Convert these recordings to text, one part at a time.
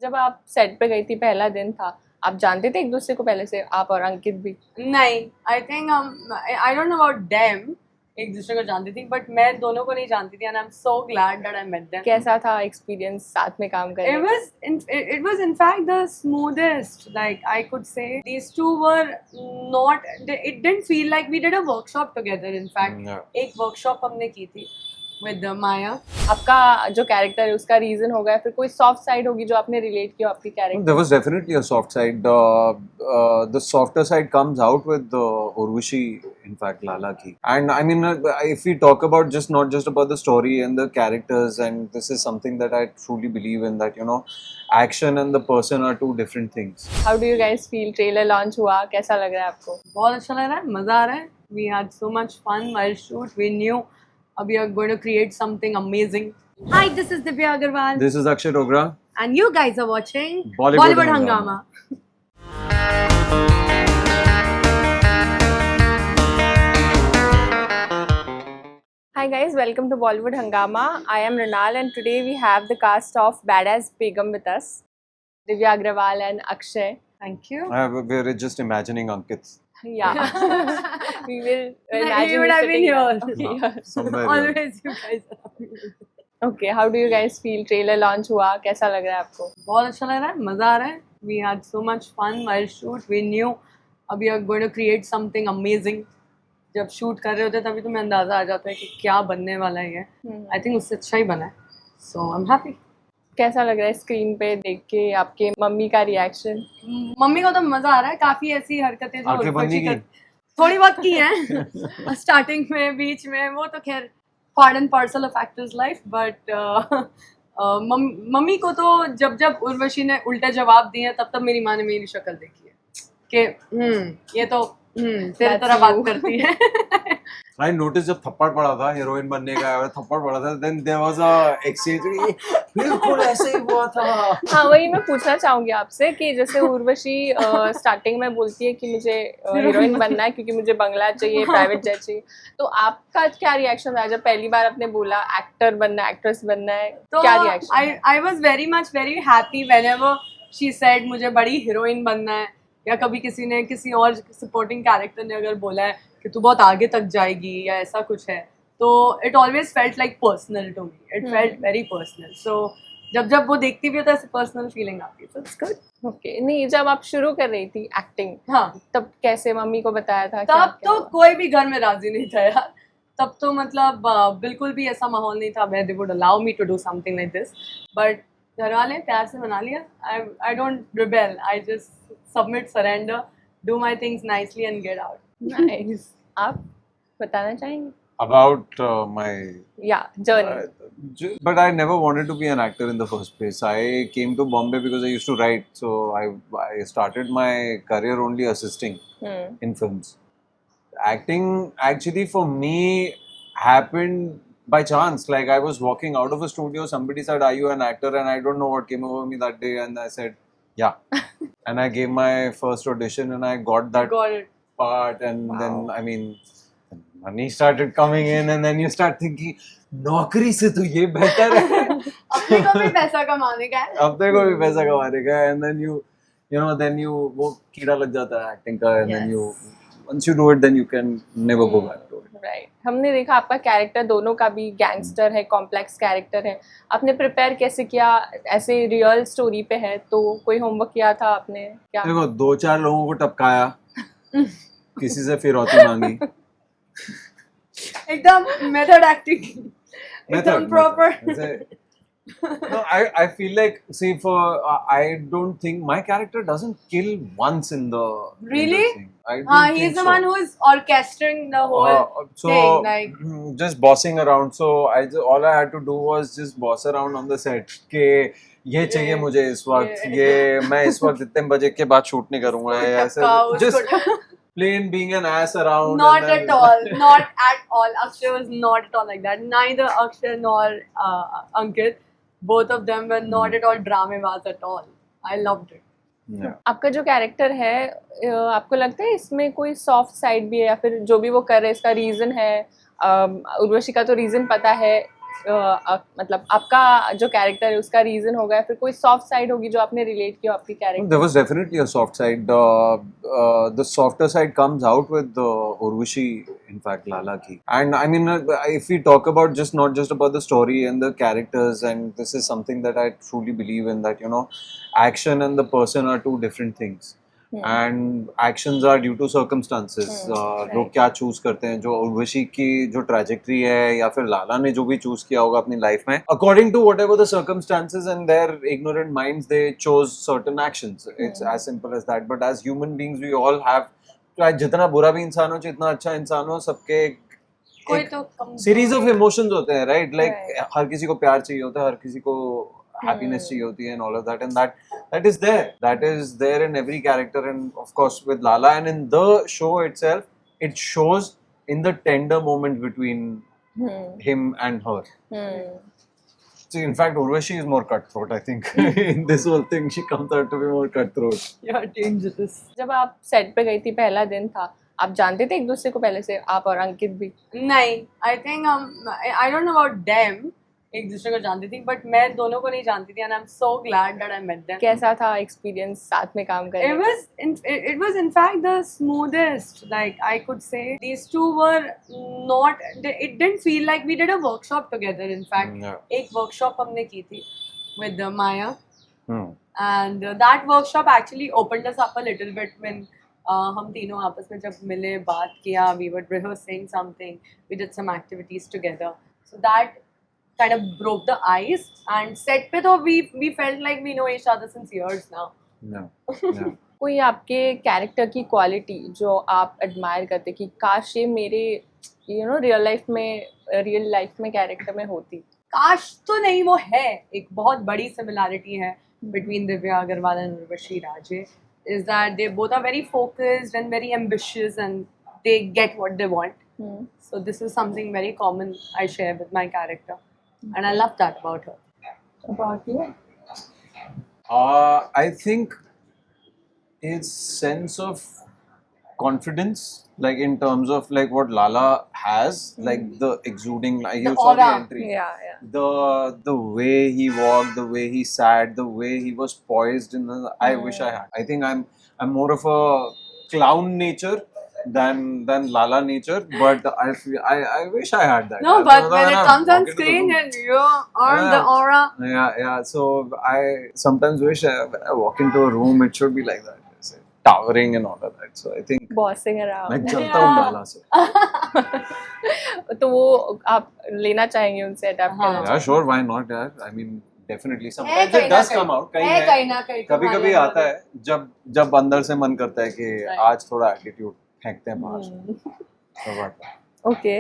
जब आप सेट पे गई थी, पहला दिन था, आप जानते थे एक दूसरे को पहले से, आप और अंकित भी? नहीं, I think I don't know about them, एक दूसरे को जानती थी, बट मैं दोनों को नहीं जानती थी, and I am so glad that I met them. कैसा था एक्सपीरियंस साथ में काम करने का? It was in fact the smoothest. Like I could say, these two were not. It didn't feel like we did a workshop together. In fact, एक workshop हमने की थी with Maya. आपका जो कैरेक्टर है उसका रीजन होगा, फिर कोई सॉफ्ट साइड होगी जो आपने रिलेट किया आपकी character? There was definitely a soft side. The softer side comes out with Urvashi, in fact, Lala ki. And I mean, if we talk about not just about the story and the characters, and this is something that I truly believe in, that action and the person are two different things. How do you guys feel? Trailer launch हुआ, कैसा लग रहा है आपको? बहुत अच्छा लग रहा है, मजा आ रहा है. We had so much fun while shoot. We knew we are going to create something amazing. Hi, this is Divya Agarwal. This is Akshay Dogra. And you guys are watching Bollywood Hungama. Hi guys, welcome to Bollywood Hungama. I am Rinal and today we have the cast of Badass Begum with us. Divya Agrawal and Akshay. Thank you. We're just imagining Ankit. Yeah. We will imagine You would have been sitting here. Somewhere here. Always you guys are. Okay, how do you guys feel? Trailer launch हुआ, कैसा लग रहा है आपको? बहुत अच्छा लग रहा है, मजा आ रहा है. We had so much fun while shoot. We knew we are going to create something amazing. जब शूट कर रहे होते तभी तुम्हें अंदाजा आ जाता है कि क्या बनने वाला है ये. I think उससे अच्छा ही बना है. So I'm happy. कैसा लग रहा है स्क्रीन पे देख के आपके मम्मी का रिएक्शन? मम्मी को तो मजा आ रहा है. काफी ऐसी हरकतें जो आंखें बंद नहीं की? थोड़ी बहुत की हैं स्टार्टिंग में, बीच में, वो तो खैर part and parcel of actors life. But mummy को तो जब उर्वशी ने उल्टे जवाब दिए तब मेरी माँ ने मेरी शक्ल देखी है कि ये तो तेरे तरह बात करती है. I noticed जब थप्पड़ पड़ा था हीरोइन बनने का, थप्पड़ पड़ा था, then there was a exchange. बिल्कुल ऐसे ही हुआ था. हाँ, वही मैं पूछना चाहूंगी आपसे कि जैसे उर्वशी स्टार्टिंग में बोलती है कि मुझे हीरोइन बनना है क्योंकि मुझे बंगला चाहिए, प्राइवेट जेट चाहिए, तो आपका क्या रिएक्शन था जब पहली बार आपने बोला एक्टर बनना है, एक्ट्रेस बनना है? तो क्या reaction? I was very happy whenever she said मुझे बड़ी हीरोइन बनना है, या कभी किसी ने, किसी और सपोर्टिंग कैरेक्टर ने अगर बोला है कि तू बहुत आगे तक जाएगी या ऐसा कुछ है, तो it always felt like personal to me. It felt very personal. So जब वो देखती भी है तो ऐसे पर्सनल फीलिंग आती है. So it's good. ओके. नहीं, जब आप शुरू कर रही थी एक्टिंग, हाँ, तब कैसे मम्मी को बताया था? तब तो कोई भी घर में राजी नहीं था यार. तब तो मतलब बिल्कुल भी ऐसा माहौल नहीं था where they would allow me to do something like this. But घर वाले प्यार से मना लिया. I don't rebel. I just submit, surrender, do my things nicely and get out. Nice. आप बताना चाहेंगे About my journey? but I never wanted to be an actor in the first place. I came to Bombay because I used to write. So I started my career only assisting in films. Acting actually for me happened by chance. Like I was walking out of a studio, somebody said, "Are you an actor?" And I don't know what came over me that day, and I said, "Yeah." And I gave my first audition, and I got that Got it. part. And Wow. then I mean, money started coming in, and then you start thinking, नौकरी से तो ये बेहतर है. अपने को भी पैसा कमाने का है. अपने को भी पैसा कमाने का है. And then then you वो कीड़ा लग जाता है एक्टिंग का. And then once you do it, then you can never go back to it. Right. हमने देखा आपका कैरेक्टर दोनों का भी गैंगस्टर है, कॉम्प्लेक्स कैरेक्टर है. आपने प्रिपेयर कैसे किया? ऐसे रियल स्टोरी पे है तो कोई होमवर्क किया था आपने क्या? देखो, 2-4 लोगों को टपकाया, किसी से फिरौती मांगी. एकदम मेथड एक्टिंग, एकदम proper. No, I feel like, see, I don't think my character doesn't kill once in the Really? in the thing. I don't He's think the so. one who is orchestrating the whole So thing, like just bossing around. So all I had to do was just boss around on the set के ये चाहिए मुझे इस वक्त, ये मैं इस वक्त इतने बजे के बाद शूट नहीं करूँगा, ऐसा just plain being an ass around. Not at all. Not at all. Akshay was not at all like that. Neither Akshay nor Ankit, both of them were not at all dramebaz at all. I loved it. Yeah. आपका जो character है, आपको लगता है इसमें कोई soft side भी है, या फिर जो भी वो कर रहे हैं इसका रीजन है? उर्वशी का तो रीजन पता है, मतलब आपका जो कैरेक्टर है उसका रीजन होगा या फिर कोई सॉफ्ट साइड होगी जो आपने रिलेट किया आपकी character? There was definitely a soft side. The softer side comes out with Urvashi, in fact, Lala ki. And I mean, if we talk about not just about the story and the characters, and this is something that I truly believe in, that action and the person are two different things. And actions are due to circumstances. लोग क्या choose करते हैं, जो उर्वशी की जो trajectory है या फिर लाला ने जो भी चूज किया होगा अपनी लाइफ में, according to whatever the circumstances and their ignorant minds, they chose certain actions. It's as simple as that. But as human beings we all have, चाहे जितना बुरा भी इंसान हो जितना अच्छा इंसान हो, सबके कोई तो सीरीज ऑफ इमोशंस होते हैं, राइट? लाइक हर किसी को प्यार चाहिए होता है, हर किसी को happiness चाहिए होती है, and all of that, and that is there in every character, and of course with Lala, and in the show itself it shows in the tender moment between him and her. See, in fact, Urvashi is more cutthroat, I think. In this whole thing she comes out to be more cutthroat. Yeah, dangerous. जब आप set पे गई थी, पहला दिन था, आप जानते थे एक दूसरे को पहले से, आप और अंकित भी? नहीं, I think I don't know about them. एक दूसरे को जानती थी, बट मैं दोनों को नहीं जानती थी, and I'm so glad that I met them. कैसा था एक्सपीरियंस साथ में काम करने का? It was in fact the smoothest. Like I could say, these two were not. It didn't feel like we did a workshop together. In fact, एक workshop हमने की थी with Maya, and that workshop actually opened us up a little bit when हम तीनों आपस में जब मिले, बात किया, we were rehearsing something, we did some activities together. So that kind of broke the ice, and set पे तो we felt like we know each other since years now. No. कोई आपके कैरेक्टर की क्वालिटी जो आप admire करते कि काश ये मेरे रियल लाइफ में कैरेक्टर में होती? काश तो नहीं, वो है एक बहुत बड़ी सिमिलैरिटी है between Divya Agarwal and Urvashi Raje, is that they both are very focused and very ambitious, and they get what they want. So this is something very common I share with my character, and I love that about her. About you? I think his sense of confidence, like in terms of like what Lala has, like the exuding, like you saw the aura. entry, Yeah. the way he walked, the way he sat, the way he was poised I wish I had. I think I'm more of a clown nature than Lala nature, but I wish I had that. No, but when it comes on walk into the screen room. and you are the aura. Yeah. So I sometimes wish when I walk into a room, it should be like that, towering and all of that. So I think Bossing around. मैं चलता हूँ Lala से. तो वो आप लेना चाहेंगे उनसे अडैप्ट करना? Yeah, sure, why not, यार? I mean, definitely. है Sometimes कहीं it ना does कहीं. come out. कहीं है है. कहीं ना कहीं. कभी-कभी आता है जब अंदर से मन करता है कि Right. आज थोड़ा एटीट्यूड फेंकते हैं बाहर. तो बात है. ओके,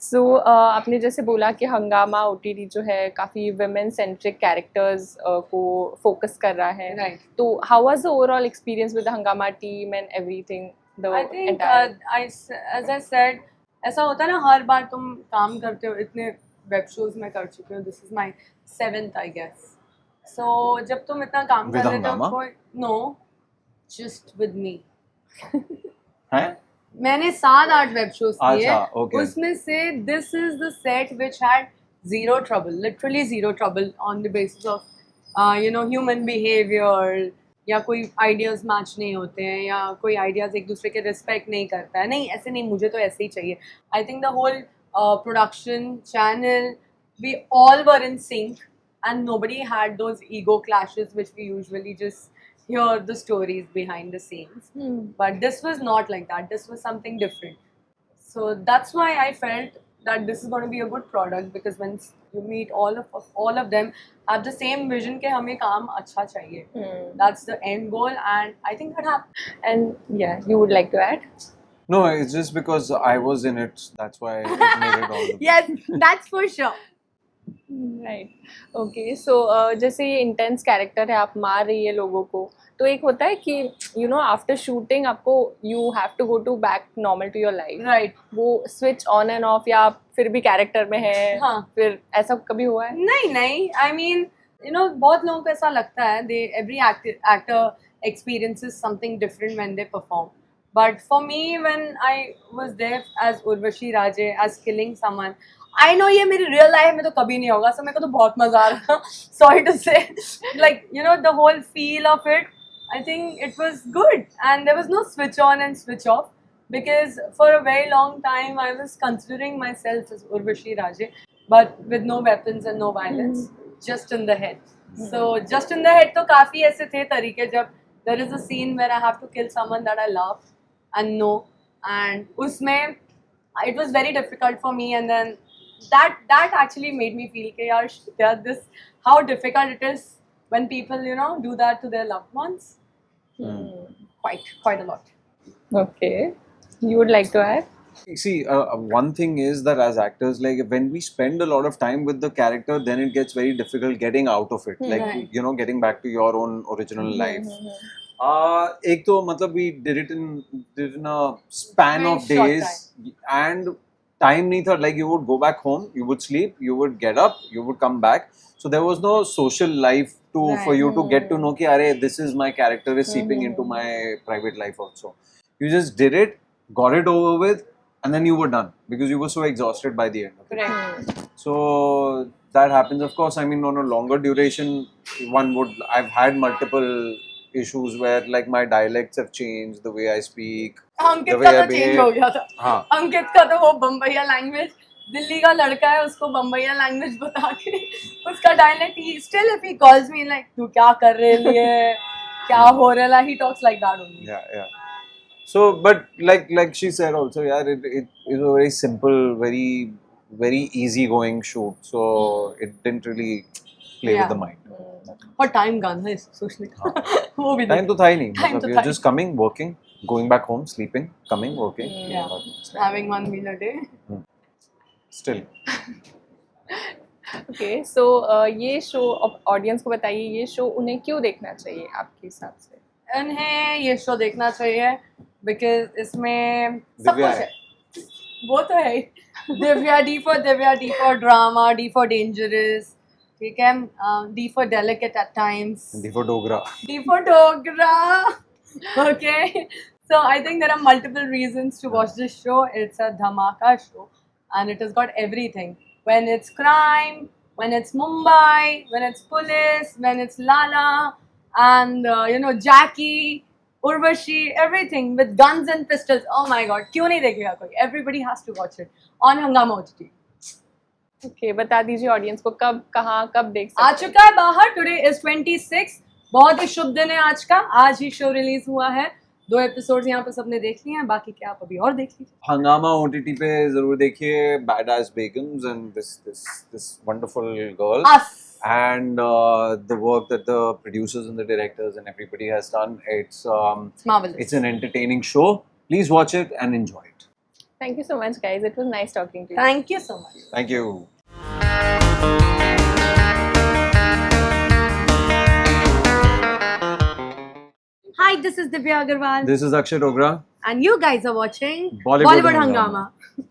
सो आपने जैसे बोला कि हंगामा ओटीटी जो है काफ़ी वुमेन सेंट्रिक कैरेक्टर्स को फोकस कर रहा है. Right. तो how was the overall experience with the Hungama team and everything? I think as I said, ऐसा होता है ना, हर बार तुम काम करते हो, इतने वेब शोज में कर चुके हो, this is my 7th I guess. So जब तुम इतना काम With कर लेते Hungama? हो, no, just with me. हैं? मैंने 7-8 वेब शोज किए, अच्छा, okay. उसमें से this is the set which had zero trouble, literally zero trouble on the basis of human behavior, या कोई आइडियाज मैच नहीं होते हैं, या कोई आइडियाज एक दूसरे के रिस्पेक्ट नहीं करता है. नहीं, ऐसे नहीं, मुझे तो ऐसे ही चाहिए. I think the whole production channel, we all were in sync, and nobody had those ego clashes which we usually just hear the stories behind the scenes. But this was not like that. This was something different. So that's why I felt that this is going to be a good product, because when you meet all of them have the same vision कि हमें काम अच्छा चाहिए. That's the end goal, and I think that happened. And yeah, you would like to add? No, it's just because I was in it. That's why it made it all. Yes, that's for sure. Right. Okay, so जैसे ये intense character है, आप मार रही है लोगों को, तो एक होता है कि आफ्टर शूटिंग आपको you have to go to back normal to your life. Right. वो स्विच ऑन एंड ऑफ, या आप फिर भी कैरेक्टर में है? हाँ. फिर ऐसा कभी हुआ है? नहीं, I mean, बहुत लोगों को ऐसा लगता है, every actor experiences something different when they perform. But for me, when I was there as Urvashi Raje, as killing someone, I know ये मेरी रियल लाइफ में तो कभी नहीं होगा, सो मेरे को तो बहुत मजा आ रहा. Sorry to say, like you know the whole feel of it, I think it was good, and there was no switch on and switch off, because for a very long time I was considering myself as Urvashi Raje, but with no weapons and no violence, just in the head. So just in the head तो काफी ऐसे थे तरीके जब there is a scene where I have to kill someone that I love and know, and उसमें it was very difficult for me, and then that actually made me feel कि यार this how difficult it is when people you know do that to their loved ones. Quite a lot. Okay. You would like to add? See, one thing is that as actors, like when we spend a lot of time with the character, then it gets very difficult getting out of it. Like Right. you know, getting back to your own original life. एक तो मतलब we did it in a span Very of short days, and time नहीं था. Like you would go back home, you would sleep, you would get up, you would come back. So there was no social life for Right. you to get to know कि अरे this is my character is seeping into my private life also. You just did it, got it over with, and then you were done because you were so exhausted by the end of it. Correct. So that happens, of course. I mean, on a longer duration, I've had multiple issues where like my dialects have changed, the way I speak, Ankit the का way I तो change behave. हो गया था. हाँ. अंकित का तो वो बम्बईया language, Delhi का लड़का है उसको बम्बईया लैंग्वेज बता के उसका dialect, he still if he calls me like तू क्या कर रही है, क्या हो रहा है, he talks like that only. Yeah. So, but like she said also, yeah, it is a very simple, very easy going shoot. So it didn't really play with the mind. और टाइम गन है सोचने का. वो भी Time तो था ही नहीं. Time मतलब तो you're था ही just coming, working, going back home, sleeping, coming, working. Yeah. having one meal a day. Still. Okay. So ये शो ऑडियंस को बताइए, ये शो उन्हें क्यों देखना चाहिए आपके हिसाब से? उन्हें ये शो देखना चाहिए बिकॉज इसमें सब दिव्या कुछ है. वो तो है ही. Divya, D for drama, D for dangerous, ठीक है, D for delicate at times, Before Dogra. D for Dogra. Okay. So I think there are multiple reasons to watch this show. It's a dhamaka show, and it has got everything. When it's crime, when it's Mumbai, when it's police, when it's Lala, and you know Jackie, Urvashi, everything with guns and pistols. Oh my God, क्यों नहीं देखेगा कोई? Everybody has to watch it on Hungama OTT. Okay, बता दीजिए audience को कब, कहाँ, कब देख सकते आ हैं? चुका है बाहर. Today is 26. बहुत ही शुभ दिन है आज का. आज ही शो रिलीज हुआ है. 2 एपिसोड्स यहाँ पे सबने देख लिए हैं, बाकी क्या आप अभी और देख लीजिए. Hangama OTT पे जरूर देखिए Badass Begums and this wonderful girl. Us. And the work that the producers and the directors and everybody has done, it's Marvelous. it's an entertaining show. Please watch it and enjoy it. Thank you so much, guys. It was nice talking to you. Thank you so much. Thank you. Hi, this is Divya Agarwal, This is Akshay Dogra. and you guys are watching Bollywood Hungama. Hungama.